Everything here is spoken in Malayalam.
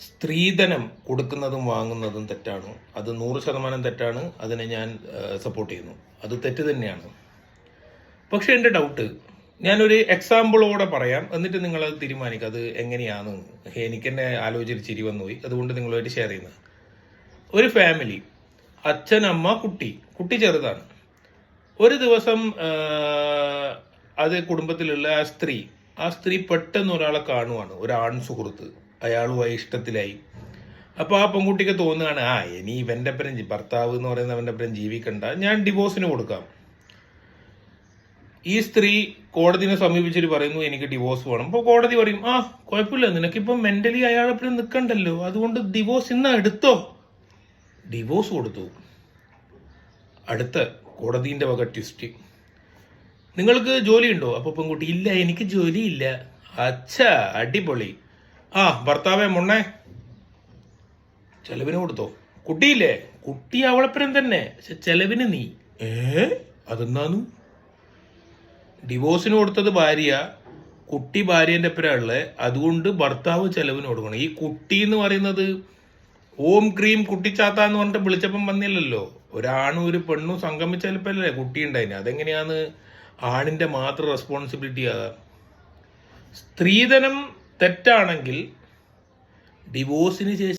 സ്ത്രീധനം കൊടുക്കുന്നതും വാങ്ങുന്നതും തെറ്റാണ്. അത് 100% തെറ്റാണ്. അതിനെ ഞാൻ സപ്പോർട്ട് ചെയ്യുന്നു. അത് തെറ്റ് തന്നെയാണ്. പക്ഷെ എൻ്റെ ഡൗട്ട് ഞാനൊരു എക്സാമ്പിളോടെ പറയാം, എന്നിട്ട് നിങ്ങളത് തീരുമാനിക്കുക അത് എങ്ങനെയാണ്. എനിക്ക് തന്നെ ആലോചിച്ച് ചിരി വന്നുപോയി, അതുകൊണ്ട് നിങ്ങളുമായിട്ട് ഷെയർ ചെയ്യുന്നത്. ഒരു ഫാമിലി, അച്ഛൻ, അമ്മ, കുട്ടി ചെറുതാണ്. ഒരു ദിവസം അത് കുടുംബത്തിലുള്ള ആ സ്ത്രീ പെട്ടെന്ന് ഒരാളെ കാണുവാണ്, ഒരു ആൺ സുഹൃത്ത്, അയാളുമായി ഇഷ്ടത്തിലായി. അപ്പോൾ ആ പെൺകുട്ടിക്ക് തോന്നുകയാണ്, ഇനി ഇവൻ്റെ അപ്പുറം ഭർത്താവ് എന്ന് പറയുന്നവൻ്റെ അപ്പുറം ജീവിക്കണ്ട, ഞാൻ ഡിവോഴ്സിന് കൊടുക്കാം. ഈ സ്ത്രീ കോടതിനെ സമീപിച്ചിട്ട് പറയുന്നു എനിക്ക് ഡിവോഴ്സ് വേണം. അപ്പോൾ കോടതി പറയും, കുഴപ്പമില്ല, നിനക്കിപ്പം മെന്റലി അയാളെപ്പോഴും നിൽക്കണ്ടല്ലോ, അതുകൊണ്ട് ഡിവോഴ്സ് ഇന്ന് എടുത്തോ. ഡിവോഴ്സ് കൊടുത്തു. അടുത്ത കോടതിന്റെ വക ട്വിസ്റ്റ്, നിങ്ങൾക്ക് ജോലിയുണ്ടോ? അപ്പൊ പെൺകുട്ടി, ഇല്ല, എനിക്ക് ജോലിയില്ല. അച്ഛാ, അടിപൊളി. ഭർത്താവേ മൊണ്ണേ, ചെലവിന് കൊടുത്തോ. കുട്ടിയില്ലേ? കുട്ടി അവളപ്പുറം തന്നെ, പക്ഷെ ചെലവിന് നീ. അതെന്താന്നു? ഡിവോഴ്സിന് കൊടുത്തത് ഭാര്യ, കുട്ടി ഭാര്യന്റെ അപ്പുറമുള്ളത്, അതുകൊണ്ട് ഭർത്താവ് ചെലവിന് കൊടുക്കണം. ഈ കുട്ടി എന്ന് പറയുന്നത് ഓം ക്രീം കുട്ടിച്ചാത്ത എന്ന് പറഞ്ഞിട്ട് വിളിച്ചപ്പം വന്നില്ലല്ലോ. ഒരാണും ഒരു പെണ്ണും സംഗമിച്ചല്ലേ കുട്ടി ഉണ്ടായിന്. അതെങ്ങനെയാന്ന് ആണിന്റെ മാത്രം റെസ്പോൺസിബിലിറ്റി ആകാം? സ്ത്രീധനം തെറ്റാണെങ്കിൽ ഡിവോഴ്സിന് ശേഷം